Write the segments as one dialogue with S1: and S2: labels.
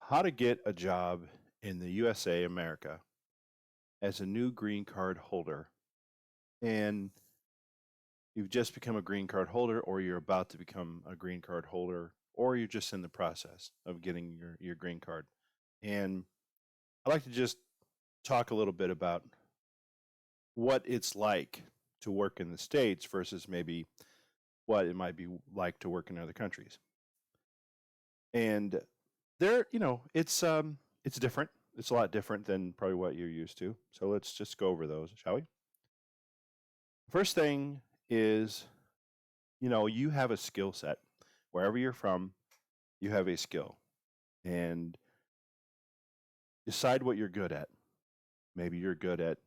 S1: How to get a job in the USA, America, as a new green card holder. And you've just become a green card holder, or you're about to become a green card holder, or you're just in the process of getting your green card. And I'd like to just talk a little bit about what it's like to work in the States versus maybe what it might be like to work in other countries. And there, it's different. It's a lot different than probably what you're used to. So let's just go over those, shall we? First thing is, you have a skill set. Wherever you're from, you have a skill. And decide what you're good at. Maybe you're good at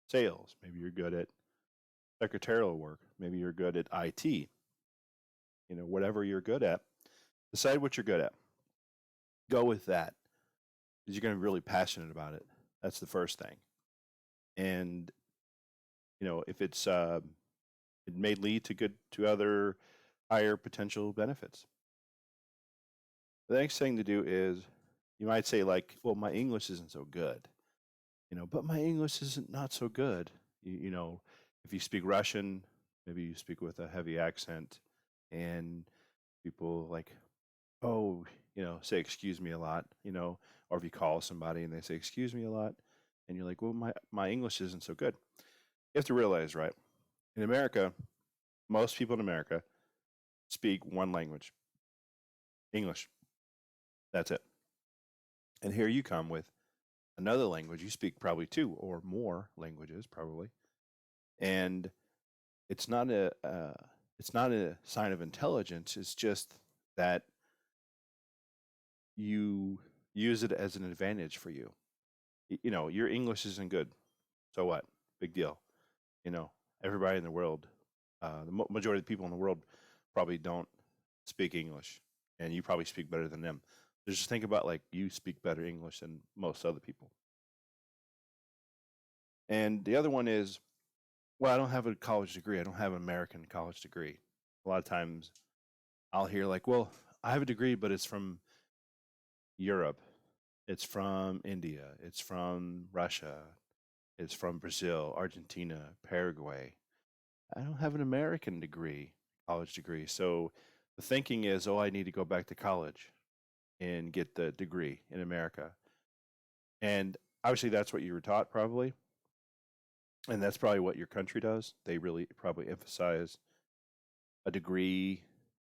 S1: sales. Maybe you're good at secretarial work. Maybe you're good at IT. Whatever you're good at, decide what you're good at. Go with that because you're going to be really passionate about it. That's the first thing. And if it may lead to other higher potential benefits. The next thing to do is you might say like, well, my English isn't so good, but my English isn't not so good. If you speak Russian, maybe you speak with a heavy accent, and people like, oh, say excuse me a lot, or if you call somebody and they say excuse me a lot, and you're like, well, my English isn't so good. You have to realize, right? In America, most people in America speak one language, English. That's it. And here you come with another language. You speak probably two or more languages, probably, and it's not a sign of intelligence. It's just that you use it as an advantage for you. Your English isn't good, so what? Big deal. Everybody in the world, the majority of the people in the world probably don't speak English, and you probably speak better than them. Just think about like you speak better English than most other people. And the other one is, well, I don't have a college degree. I don't have an American college degree. A lot of times I'll hear like, well, I have a degree, but it's from Europe. It's from India. It's from Russia. It's from Brazil, Argentina, Paraguay. I don't have an American degree, college degree. So the thinking is, oh, I need to go back to college and get the degree in America. And obviously that's what you were taught probably. And that's probably what your country does. They really probably emphasize a degree.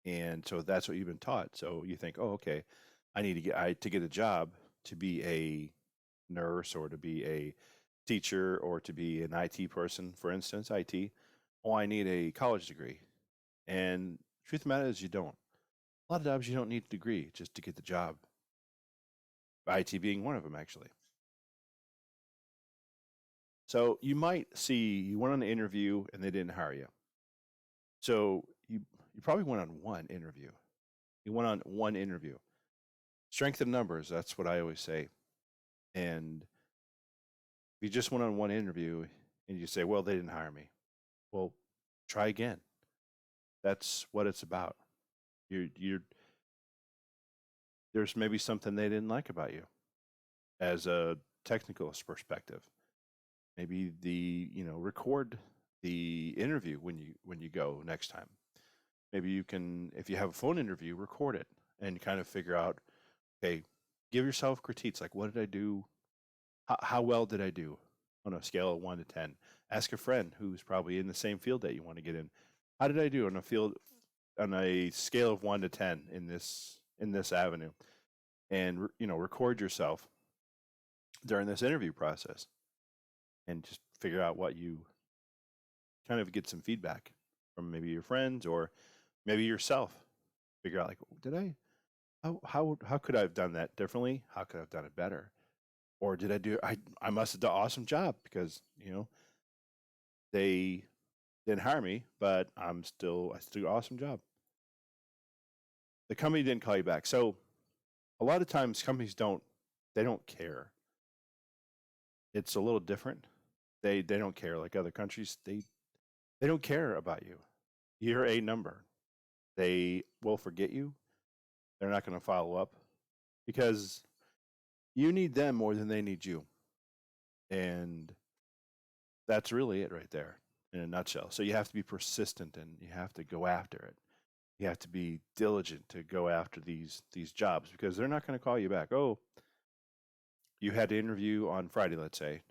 S1: And so that's what you've been taught. So you think, oh, okay, I need to get a job to be a nurse or to be a teacher or to be an IT person, for instance, IT. Oh, I need a college degree. And truth of the matter is you don't. A lot of jobs you don't need a degree just to get the job. IT being one of them, actually. So you might see you went on an interview and they didn't hire you. So you probably went on one interview. You went on one interview. Strength in numbers, that's what I always say. And if you just went on one interview and you say, well, they didn't hire me. Well, try again. That's what it's about. There's maybe something they didn't like about you as a technical perspective. Maybe record the interview when you go next time. Maybe you can, if you have a phone interview, record it and kind of figure out, okay, give yourself critiques like, what did I do? How well did I do on a scale of 1 to 10? Ask a friend who's probably in the same field that you want to get in. How did I do on a scale of 1 to 10 in this avenue? And record yourself during this interview process and just figure out what you kind of get some feedback from maybe your friends or maybe yourself. Figure out like, how could I have done that differently? How could I have done it better? Or did I must have done an awesome job because, they didn't hire me, but I still do an awesome job. The company didn't call you back. So a lot of times companies don't care. It's a little different. They don't care like other countries. They don't care about you. You're a number. They will forget you. They're not going to follow up because You need them more than they need you. And that's really it right there in a nutshell. So you have to be persistent and you have to go after it. You have to be diligent to go after these jobs because they're not going to call you back. Oh, you had to interview on Friday, let's say,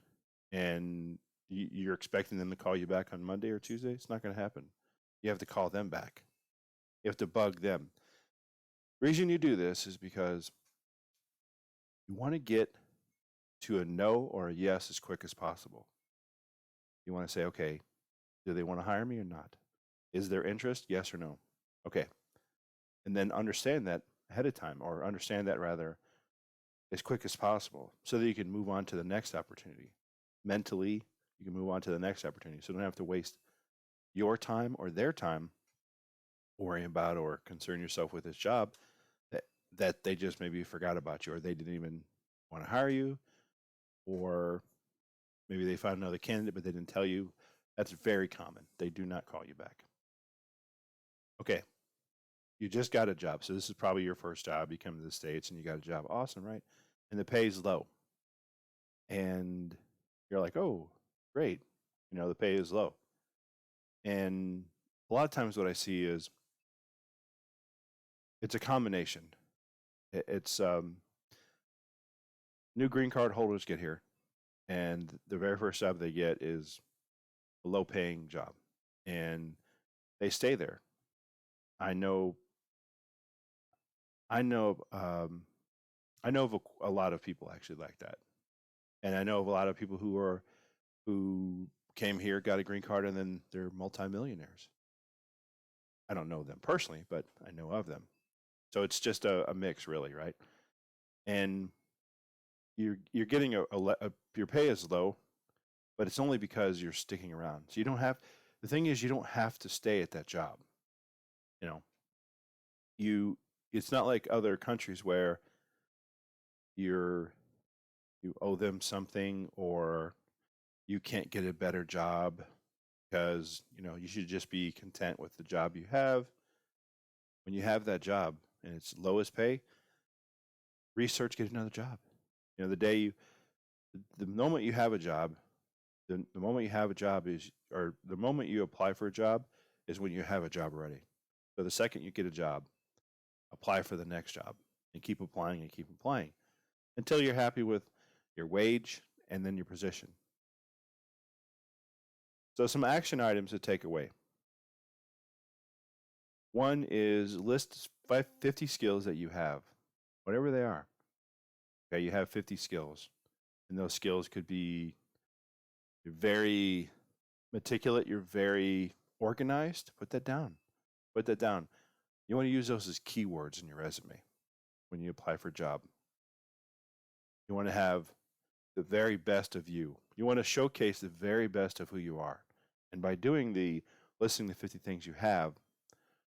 S1: and you're expecting them to call you back on Monday or Tuesday. It's not going to happen. You have to call them back. You have to bug them. The reason you do this is because you want to get to a no or a yes as quick as possible. You want to say, okay, do they want to hire me or not? Is there interest? Yes or no? Okay. And then understand that ahead of time, or understand that rather as quick as possible so that you can move on to the next opportunity. Mentally, you can move on to the next opportunity. So you don't have to waste your time or their time worrying about or concern yourself with this job that they just maybe forgot about you, or they didn't even want to hire you, or maybe they found another candidate but they didn't tell you. That's very common. They do not call you back. Okay, you just got a job. So this is probably your first job. You come to the States and you got a job. Awesome, right? And the pay is low. And you're like, oh, great. The pay is low. And a lot of times what I see is it's a combination. It's new green card holders get here, and the very first job they get is a low paying job, and they stay there. I know of a lot of people actually like that, and I know of a lot of people who came here, got a green card, and then they're multimillionaires. I don't know them personally, but I know of them. So it's just a mix, really, right? And you're getting your pay is low, but it's only because you're sticking around. So you don't have the thing is you don't have to stay at that job. You know, it's not like other countries where you owe them something or you can't get a better job because you should just be content with the job you have. When you have that job and it's lowest pay, research, get another job. The moment you have a job, the moment you have a job or the moment you apply for a job is when you have a job already. So the second you get a job, apply for the next job and keep applying until you're happy with your wage and then your position. So some action items to take away. One is list 50 skills that you have, whatever they are. Okay, you have 50 skills, and those skills could be you're very meticulous, you're very organized. Put that down. You want to use those as keywords in your resume when you apply for a job. You want to have the very best of you. You want to showcase the very best of who you are. And by listing the 50 things you have,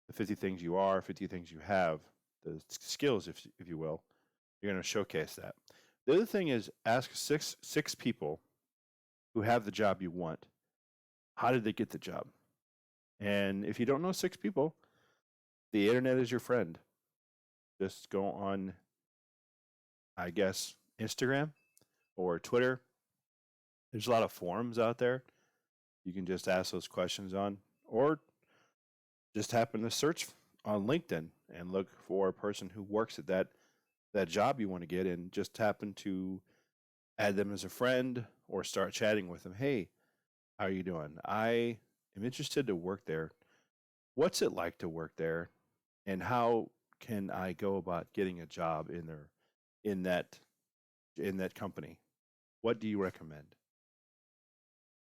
S1: the 50 things you are, 50 things you have, the skills, if you will, you're going to showcase that. The other thing is ask six people who have the job you want. How did they get the job? And if you don't know 6 people, the internet is your friend. Just go on, I guess, Instagram or Twitter. There's a lot of forums out there. You can just ask those questions on, or just happen to search on LinkedIn and look for a person who works at that job you want to get and just happen to add them as a friend or start chatting with them. Hey, how are you doing? I am interested to work there. What's it like to work there? And how can I go about getting a job in that company? What do you recommend?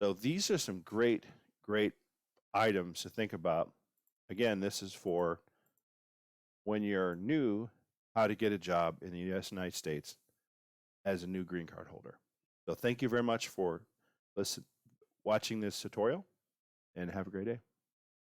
S1: So these are some great items to think about. Again, this is for when you're new, how to get a job in the United States as a new green card holder. So thank you very much for watching this tutorial, and have a great day.